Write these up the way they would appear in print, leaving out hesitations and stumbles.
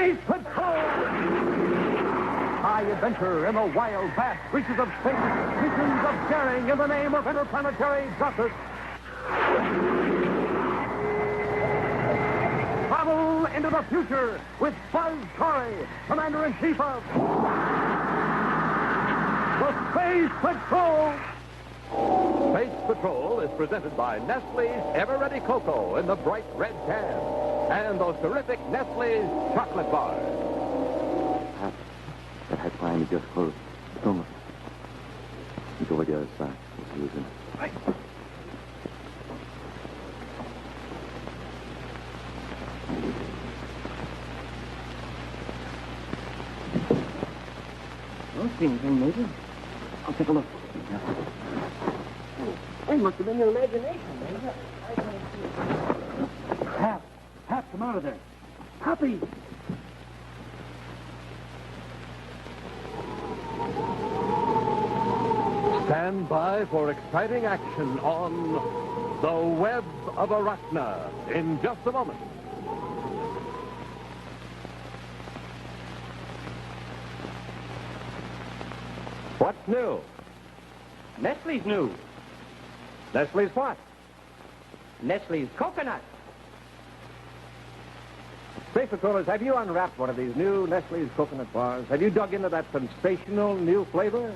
Space Patrol! High adventure in the wild, vast reaches of space. Missions of daring in the name of interplanetary justice. Travel into the future with Buzz Corey, Commander-in-Chief of the Space Patrol. Space Patrol is presented by Nestle's Ever-Ready Cocoa in the bright red can and those terrific Nestle's chocolate bars. That pipeline is just closed. Don't look over the other side. We'll see who's in it. Right. I don't see anything, Major. I'll take a look. It must have been your imagination, Major. I can't see it. Hap, come out of there. Happy. Stand by for exciting action on The Web of Arachna in just a moment. What's new? Nestle's new. Nestle's what? Nestle's coconut. Space Patrollers, have you unwrapped one of these new Nestle's coconut bars? Have you dug into that sensational new flavor?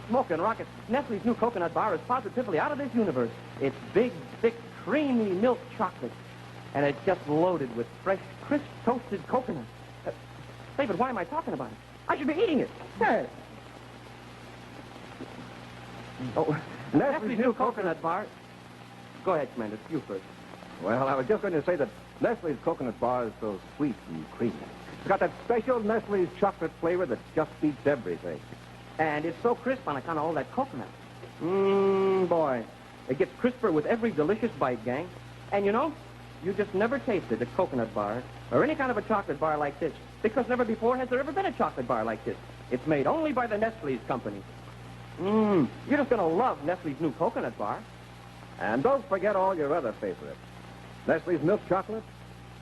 Smoking rockets. Nestle's new coconut bar is positively out of this universe. It's big, thick, creamy milk chocolate. And it's just loaded with fresh, crisp, toasted coconut. David, why am I talking about it? I should be eating it. Hey. Oh, Nestle's new coconut bar. Go ahead, Commander. You first. Well, I was just going to say that Nestle's coconut bar is so sweet and creamy. It's got that special Nestle's chocolate flavor that just beats everything. And it's so crisp on account of all that coconut. Boy. It gets crisper with every delicious bite, gang. And you know, you just never tasted a coconut bar or any kind of a chocolate bar like this, because never before has there ever been a chocolate bar like this. It's made only by the Nestle's company. You're just going to love Nestle's new coconut bar. And don't forget all your other favorites. Nestle's milk chocolate,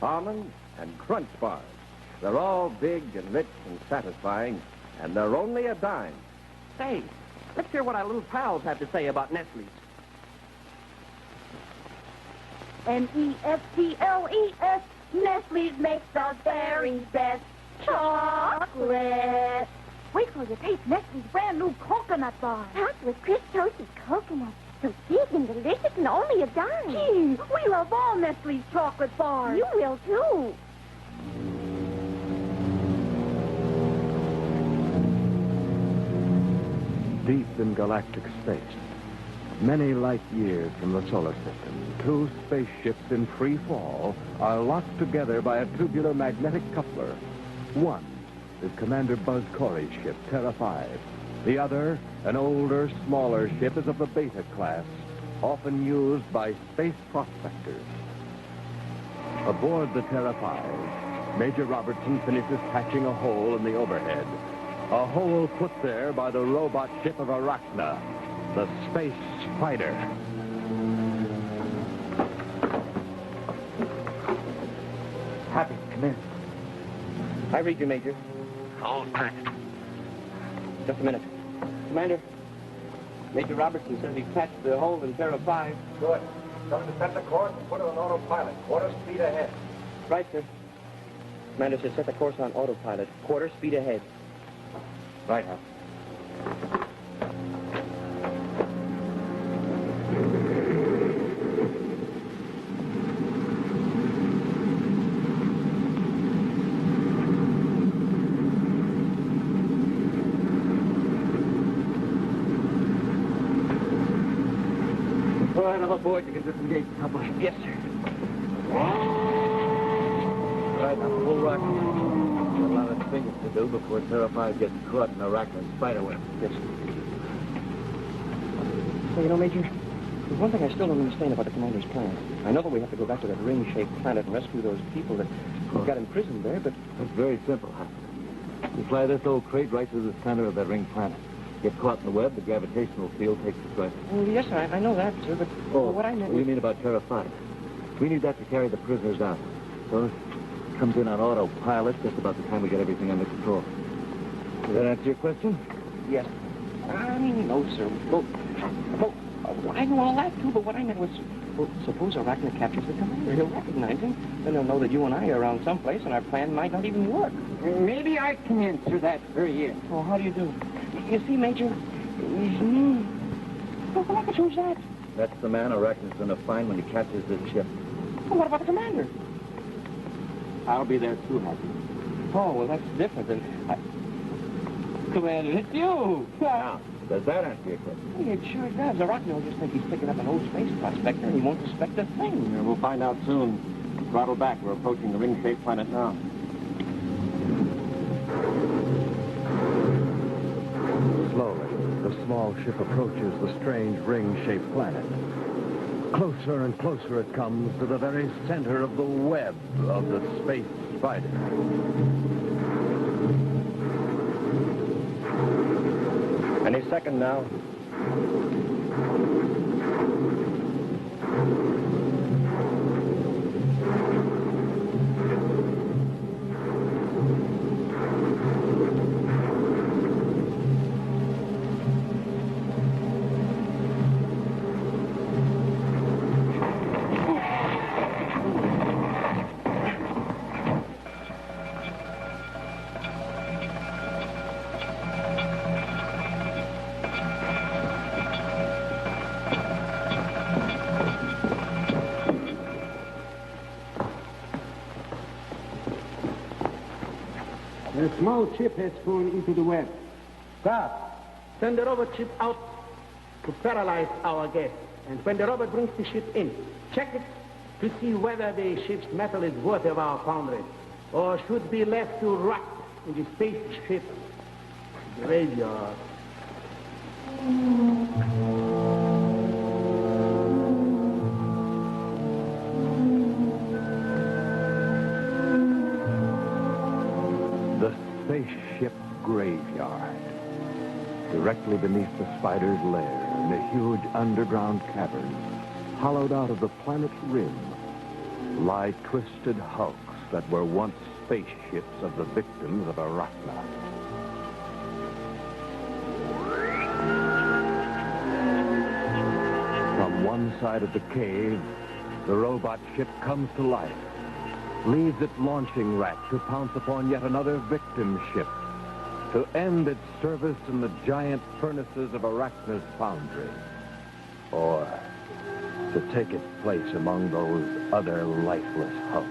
almond, and crunch bars. They're all big and rich and satisfying, and they're only a dime. Say, let's hear what our little pals have to say about Nestle's. Nestles. Nestle's makes the very best chocolate. Wait till you taste Nestle's brand new coconut bar. Topped with crisp toasted coconut. So big and delicious and only a dime. Gee, we love all Nestle's chocolate bars. You will, too. Deep in galactic space, many light years from the solar system, two spaceships in free fall are locked together by a tubular magnetic coupler. One is Commander Buzz Corey's ship, Terra 5. The other, an older, smaller ship, is of the Beta class, often used by space prospectors. Aboard the Terra 5, Major Robertson finishes patching a hole in the overhead. A hole put there by the robot ship of Arachna, the Space Spider. Happy, come in. I read you, Major. All packed. Just a minute. Commander, Major Robertson says he patched the hole in Terra 5. Good. Tell him to set the course and put it on autopilot. Quarter speed ahead. Right, sir. Commander says set the course on autopilot. Quarter speed ahead. Right, Hal. All right, I'm aboard. You can disengage the coupling. Yes, sir. All right, now, full rock. Got a lot of things to do before Terra 5 gets caught in Arachna's spiderweb. Yes, sir. Well, you know, Major, there's one thing I still don't understand about the commander's plan. I know that we have to go back to that ring-shaped planet and rescue those people that got imprisoned there, but... It's very simple, huh? You fly this old crate right to the center of that ring planet. Get caught in the web, the gravitational field takes us right. Well, yes, sir, I know that, sir, but what I meant... What do you mean about Terra 5? We need that to carry the prisoners out. So, comes in on autopilot just about the time we get everything under control. Does that answer your question? Yes. No, sir. Well, I know all that, too, but what I meant was, well, suppose Arachna captures the commander. He'll recognize him. Then he'll know that you and I are around someplace, and our plan might not even work. Maybe I can answer that for you. Oh, how do you do? You see, Major, well, who's that? That's the man Arachna's going to find when he catches this ship. Well, what about the commander? I'll be there too, Happy. Oh, well, that's different than... Commander, it's you! Now, does that answer your question? Hey, it sure does. Arachna will just think he's picking up an old space prospector, and he won't suspect a thing. Yeah, we'll find out soon. Throttle back. We're approaching the ring-shaped planet now. Slowly, the small ship approaches the strange ring-shaped planet. Closer and closer it comes to the very center of the web of the space spider. Any second now. The small ship has gone into the web. Guard, send the robot ship out to paralyze our guest. And when the robot brings the ship in, check it to see whether the ship's metal is worthy of our foundry, or should be left to rot in the spaceship graveyard. The spaceship graveyard. Directly beneath the spider's lair, in a huge underground cavern, hollowed out of the planet's rim, lie twisted hulks that were once spaceships of the victims of Arachna. From one side of the cave, the robot ship comes to life, leaves its launching rack to pounce upon yet another victim ship, to end its service in the giant furnaces of Arachna's foundry, or to take its place among those other lifeless hulks.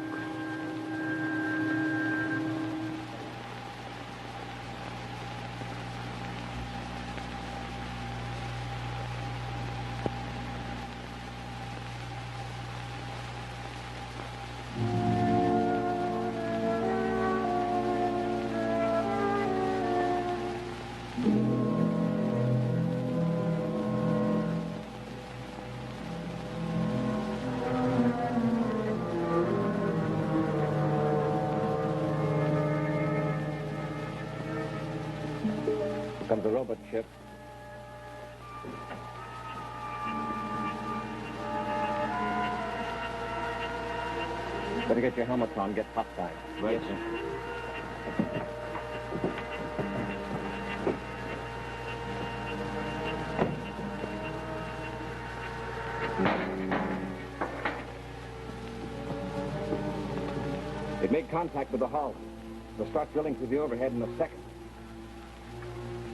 Comes the robot ship. Better get your helmets on, get topside. Right, sir. It made contact with the hull. We'll start drilling through the overhead in a second.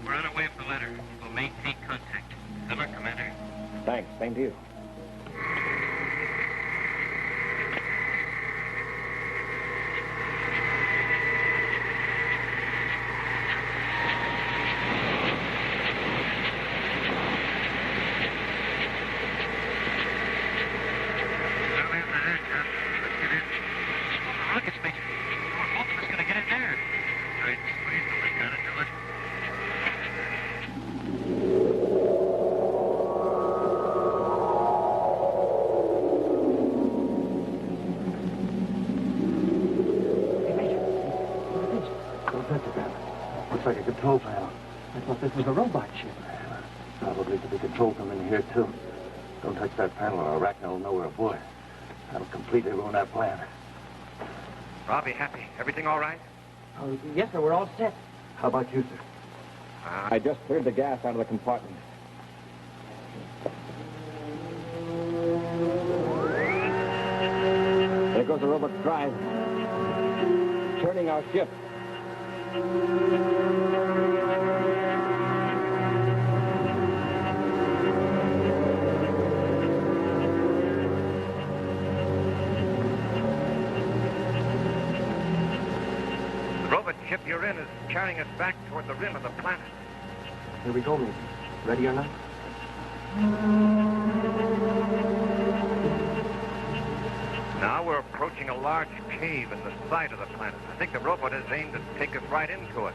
We're on our way up the ladder. We'll maintain contact. Good luck, Commander. Thanks. Same to you. Rockets, Major. Both of us gonna get in there. Right, squeeze the lid down into it. Looks like a control panel. I thought this was a robot ship. Probably to be controlled from in here, too. Don't touch that panel or Arachna will know we're aboard. That'll completely ruin our plan. I'll be happy. Everything all right? Oh, yes, sir. We're all set. How about you, sir? I just cleared the gas out of the compartment. There goes the robot's drive. Turning our ship. The robot ship you're in is carrying us back toward the rim of the planet. Here we go, Major. Ready or not? Now we're approaching a large cave in the side of the planet. I think the robot is aimed to take us right into it.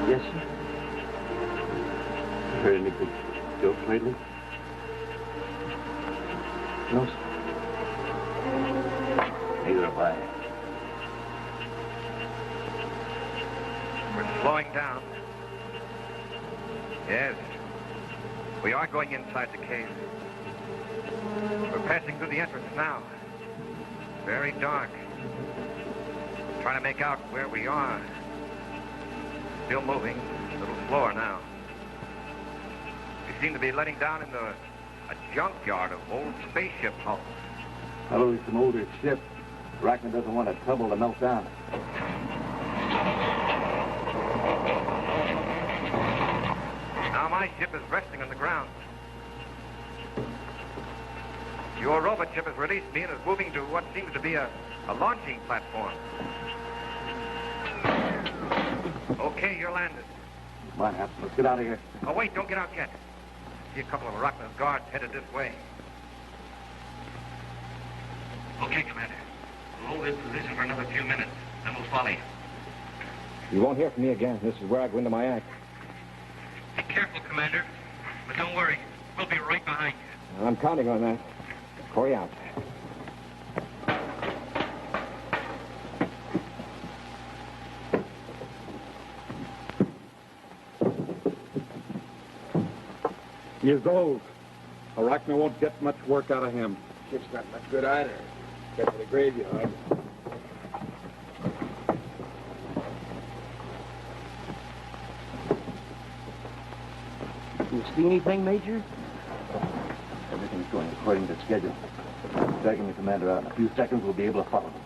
Yes, sir. Heard any good jokes lately? No, sir. Neither have I. We're slowing down. Yes. We are going inside the cave. We're passing through the entrance now. Very dark. Trying to make out where we are. Still moving. A little slower now. We seem to be letting down into a junkyard of old spaceship hulls. Probably some older ship. Arachna doesn't want a trouble to melt down. Now my ship is resting on the ground. Your robot ship has released me and is moving to what seems to be a launching platform. Okay, you're landed. Come on, Hap. Let's get out of here. Oh, wait, don't get out yet. I see a couple of Arachna's guards headed this way. Okay, Commander. We'll hold this position for another few minutes, then we'll follow you. You won't hear from me again. This is where I go into my act. Be careful, Commander. But don't worry. We'll be right behind you. I'm counting on that. Corey out. He is old. Arachna won't get much work out of him. Ship's not much good either, except for the graveyard. You see anything, Major? Everything's going according to schedule. Dragging the commander out. In a few seconds, we'll be able to follow him.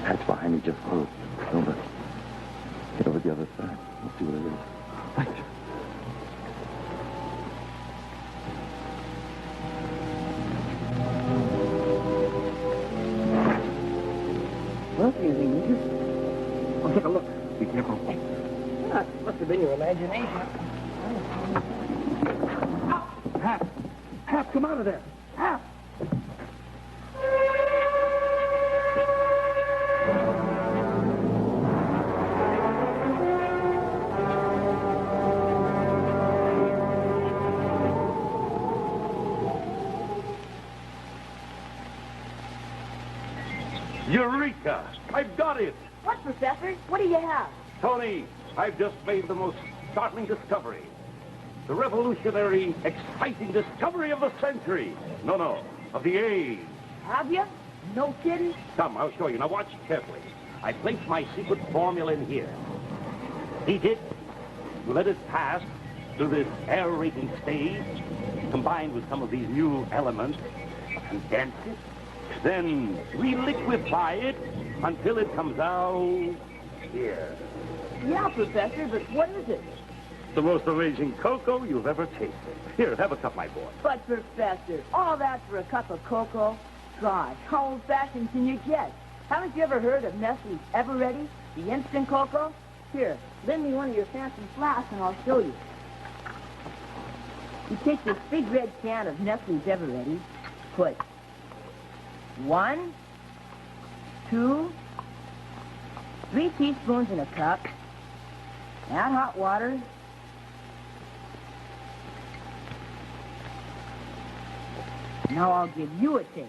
Hatch behind me just closed. Over. Get over the other side. We'll see what it is. Right. Well, anything, Major? Oh, take a look. Be careful. Must have been your imagination. Hap! Hap, come out of there! Hap! Eureka! I've got it! What, Professor? What do you have? Tony, I've just made the most startling discovery. The revolutionary, exciting discovery of the century. No, of the age. Have you? No kidding? Come, I'll show you. Now watch carefully. I place my secret formula in here. Heat it. Let it pass through this aerating stage, combined with some of these new elements, condense it. Then reliquify it until it comes out here. Yeah, Professor, but what is it? the most amazing cocoa you've ever tasted. Here, have a cup, my boy. But, Professor, all that for a cup of cocoa? Gosh, how old-fashioned can you get? Haven't you ever heard of Nestle's Ever Ready, the instant cocoa? Here, lend me one of your fancy flasks and I'll show you. You take this big red can of Nestle's Ever Ready, put 1, 2, 3 teaspoons in a cup, add hot water, now I'll give you a taste.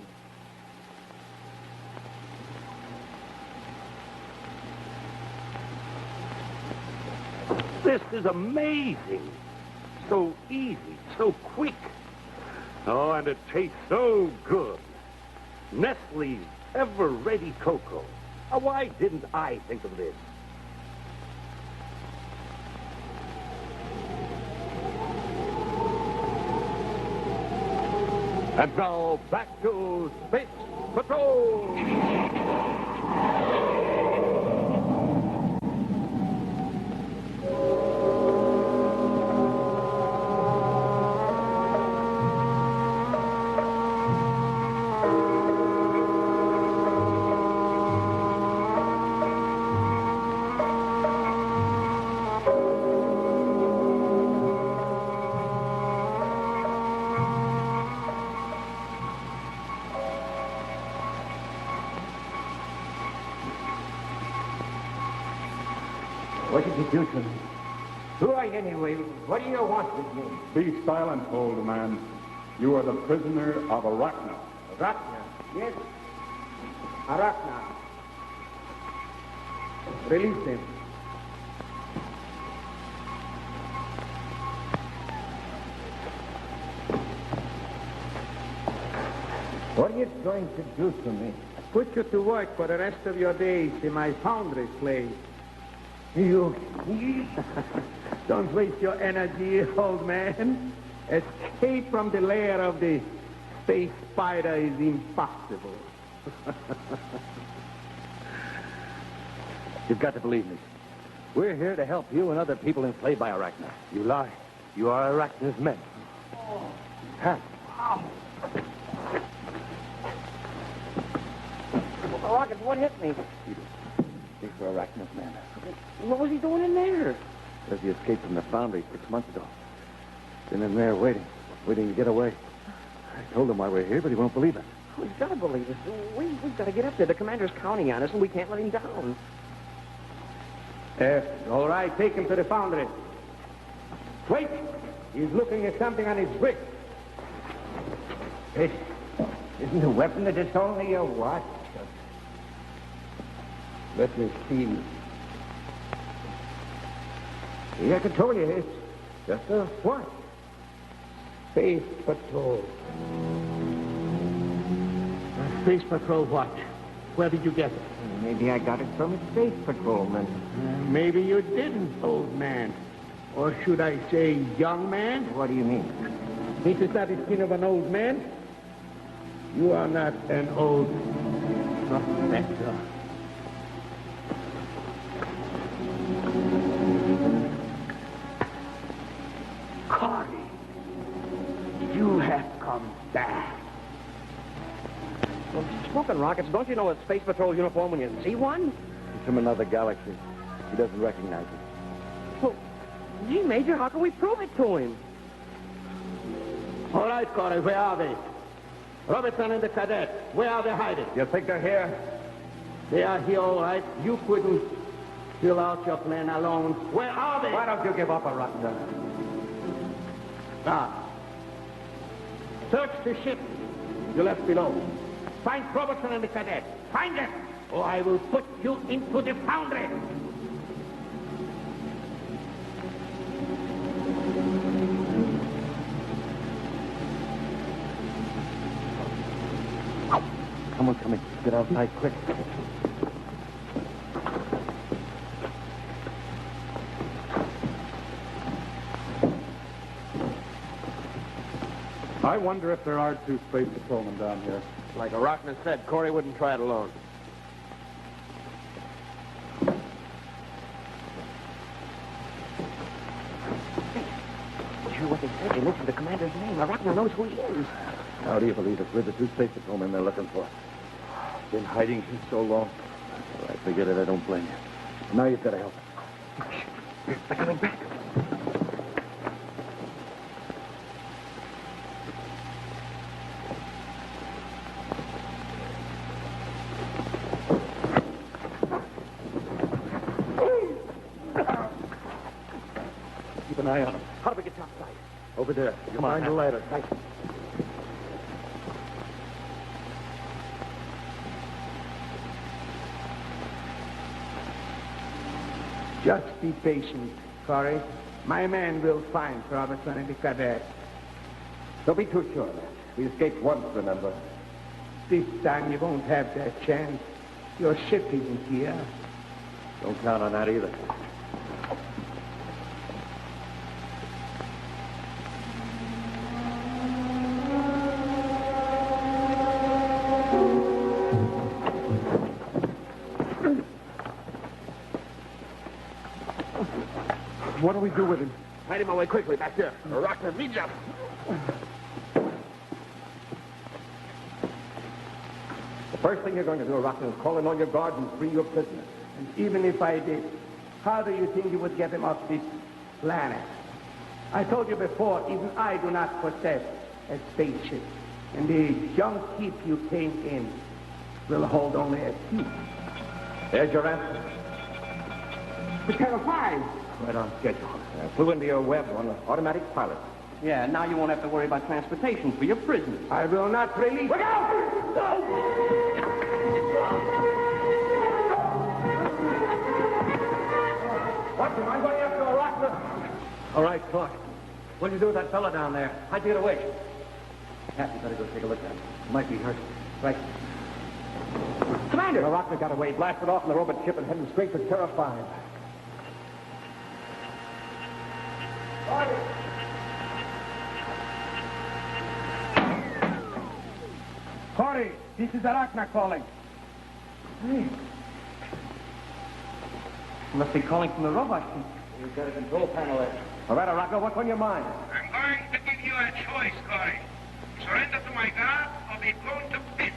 This is amazing. So easy, so quick. Oh, and it tastes so good. Nestle's Ever Ready Cocoa. Why didn't I think of this? And now, back to Space Patrol! What did you do to me? Who are you anyway? What do you want with me? Be silent, old man. You are the prisoner of Arachna. Arachna? Yes. Arachna. Release him. What are you going to do to me? Put you to work for the rest of your days in my foundry slave. You... Don't waste your energy, old man. Escape from the lair of the space spider is impossible. You've got to believe me. We're here to help you and other people enslaved by Arachna. You lie. You are Arachna's men. Hap. Rocket, what hit me? These were Arachna's men. What was he doing in there? As he escaped from the foundry 6 months ago. Been in there waiting to get away. I told him why we're here, but he won't believe us. Oh, he's got to believe us. We've got to get up there. The commander's counting on us, and we can't let him down. All right, take him to the foundry. Wait! He's looking at something on his wrist. This isn't a weapon, it is only a watch. Let me see. I can tell you, it's just a watch. Space Patrol. Space Patrol watch. Where did you get it? Maybe I got it from a space patrolman. Maybe you didn't, old man. Or should I say, young man? What do you mean? This is not the skin of an old man. You are not an old professor. Corey, you have come back. Well, smoking rockets, don't you know a space patrol uniform when you see one? He's from another galaxy. He doesn't recognize it. Well, gee, Major, how can we prove it to him? All right, Corey, where are they? Robertson and the cadet, where are they hiding? You think they're here? They are here, all right. You couldn't fill out your plan alone. Where are they? Why don't you give up, Arachna? Search the ship you left below. Find Robertson and the cadet. Find them, or I will put you into the foundry. Someone's coming. Get outside quick. I wonder if there are 2 space patrolmen down here. Like Arachna said, Corey wouldn't try it alone. commander's name. Arachna knows who he is. How do you believe it? We're the two space patrolmen they're looking for. Been hiding since so long. All right, forget it. I don't blame you. Now you've got to help us. They're coming back. Keep an eye on them. How do we get topside? Over there. You'll find the ladder. Thanks. Just be patient, Corey. My man will find Robertson and the cadet. Don't be too sure. We escaped once, remember? This time you won't have that chance. Your ship isn't here. Don't count on that either. What do we do with him? Hide him away quickly back there. Arachna, meet up. The first thing you're going to do, Arachna, is call in all your guards and free your prisoner. And even if I did, how do you think you would get him off this planet? I told you before, even I do not possess a spaceship. And the junk heap you came in will hold only a few. There's your answer. The Terra 5. Right on schedule. Flew into your web on automatic pilot. Yeah, now you won't have to worry about transportation for your prisoners. I will not release... Look out! Watch him. I'm going after Arachna. All right, Clark. What'd you do with that fella down there? How'd you get away? Captain, better go take a look at him. Might be hurt. Right. Commander! Arachna got away, blasted off in the robot ship and heading straight for Terra 5. Corey, this is Arachna calling. Hey. You must be calling from the robot ship. You've got a control panel there. All right, Arachna, what's on your mind? I'm going to give you a choice, Corey. Surrender to my guard or be blown to bits.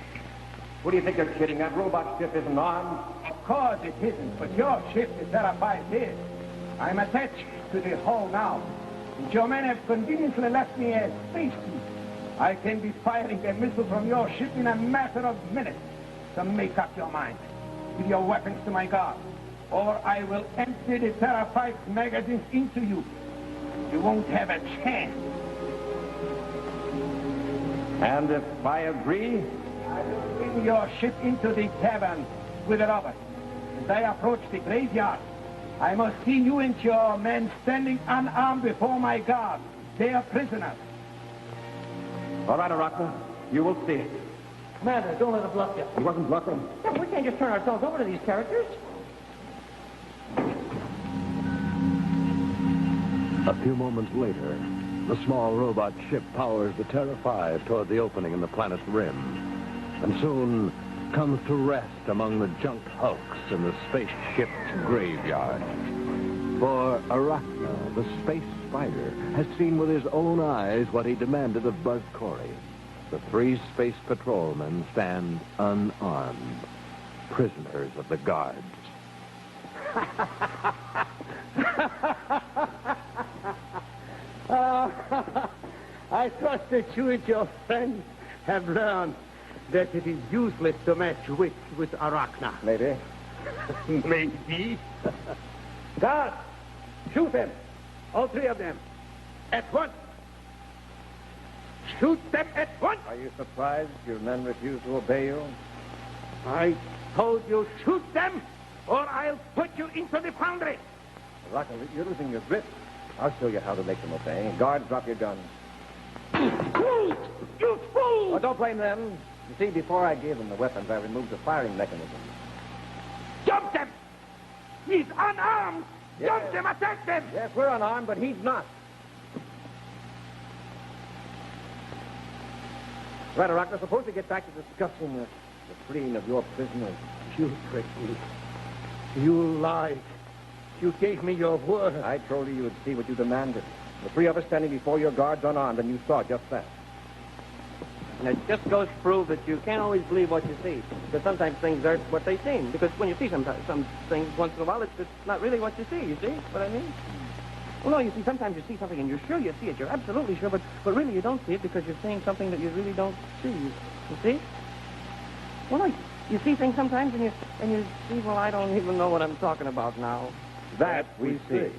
What do you think you're kidding? That robot ship isn't armed. Of course it isn't, but your ship is Terra 5 is. I'm attached to the hull now. And your men have conveniently left me a spacesuit. I can be firing a missile from your ship in a matter of minutes. So make up your mind. Give your weapons to my guard, or I will empty the Terra 5 magazines into you. You won't have a chance. And if I agree? I will bring your ship into the cavern with a robot. As I approach the graveyard, I must see you and your men standing unarmed before my guard. They are prisoners. All right, Arachna. You will see it. Commander, don't let him bluff you. He wasn't bluffing. Yeah, we can't just turn ourselves over to these characters. A few moments later, the small robot ship powers the Terra 5 toward the opening in the planet's rim, and soon comes to rest among the junk hulks in the spaceship's graveyard. For Arachna, the space spider, has seen with his own eyes what he demanded of Buzz Corey. The three space patrolmen stand unarmed, prisoners of the guards. I trust that you and your friends have learned that it is useless to match wit with Arachna. Maybe. Maybe. Guard, shoot them. All three of them. At once. Shoot them at once. Are you surprised your men refuse to obey you? I told you, shoot them, or I'll put you into the foundry. Arachna, you're losing your grip. I'll show you how to make them obey. Guards, drop your guns. Fools! You fool! Oh, don't blame them. You see, before I gave them the weapons, I removed the firing mechanism. Jump them! He's unarmed! Yes. Jump them, attack them! Yes, we're unarmed, but he's not. Right, Arachna, suppose we get back to discussing the freeing of your prisoners. You tricked me. You lied. You gave me your word. I told you would see what you demanded. The three of us standing before your guards unarmed, and you saw just that. And it just goes to prove that you can't always believe what you see. Because sometimes things aren't what they seem. Because when you see some things once in a while, it's not really what you see. You see what I mean? Well, no, you see, sometimes you see something and you're sure you see it. You're absolutely sure, but really you don't see it because you're seeing something that you really don't see. You see? Well, no, you see things sometimes and you see, well, I don't even know what I'm talking about now. That we see.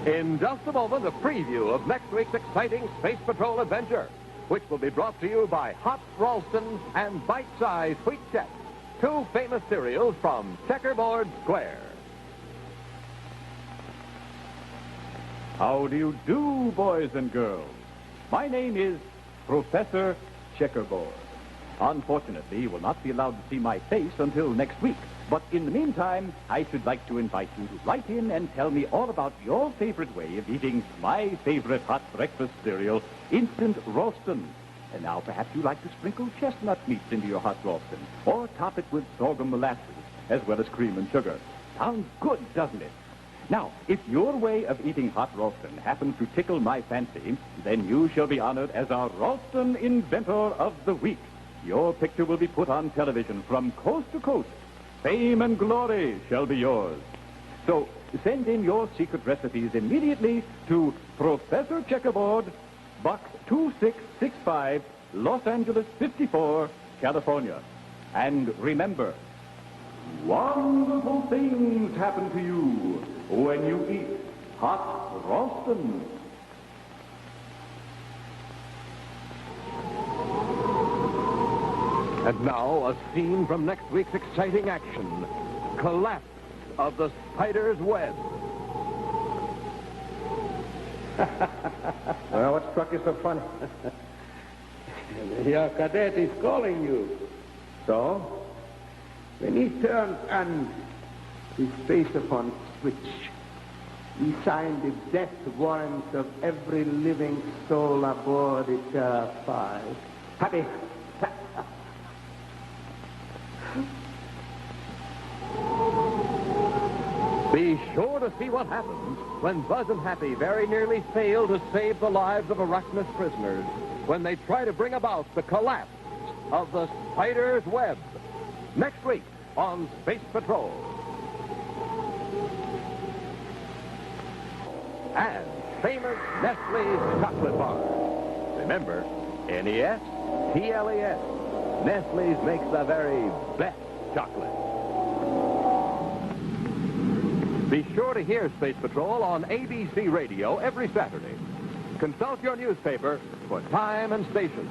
In just a moment, a preview of next week's exciting Space Patrol adventure, which will be brought to you by Hot Ralston and Bite-Size Wheat Chex, two famous cereals from Checkerboard Square. How do you do, boys and girls? My name is Professor Checkerboard. Unfortunately, you will not be allowed to see my face until next week. But in the meantime, I should like to invite you to write in and tell me all about your favorite way of eating my favorite hot breakfast cereal, Instant Ralston. And now perhaps you like to sprinkle chestnut meats into your hot Ralston, or top it with sorghum molasses, as well as cream and sugar. Sounds good, doesn't it? Now, if your way of eating hot Ralston happens to tickle my fancy, then you shall be honored as our Ralston Inventor of the Week. Your picture will be put on television from coast to coast. Fame and glory shall be yours. So send in your secret recipes immediately to Professor Checkerboard, Box 2665, Los Angeles 54, California. And remember, wonderful things happen to you when you eat hot Ralston. And now, a scene from next week's exciting action. Collapse of the spider's web. Well, what struck you so funny? Your cadet is calling you. So? When he turned on his face upon switch, he signed the death warrant of every living soul aboard the Terra 5. Happy. Be sure to see what happens when Buzz and Happy very nearly fail to save the lives of Arachna's prisoners when they try to bring about the collapse of the spider's web. Next week on Space Patrol. And famous Nestle's chocolate bar. Remember, Nestles. Nestle's makes the very best chocolate. Be sure to hear Space Patrol on ABC Radio every Saturday. Consult your newspaper for time and station.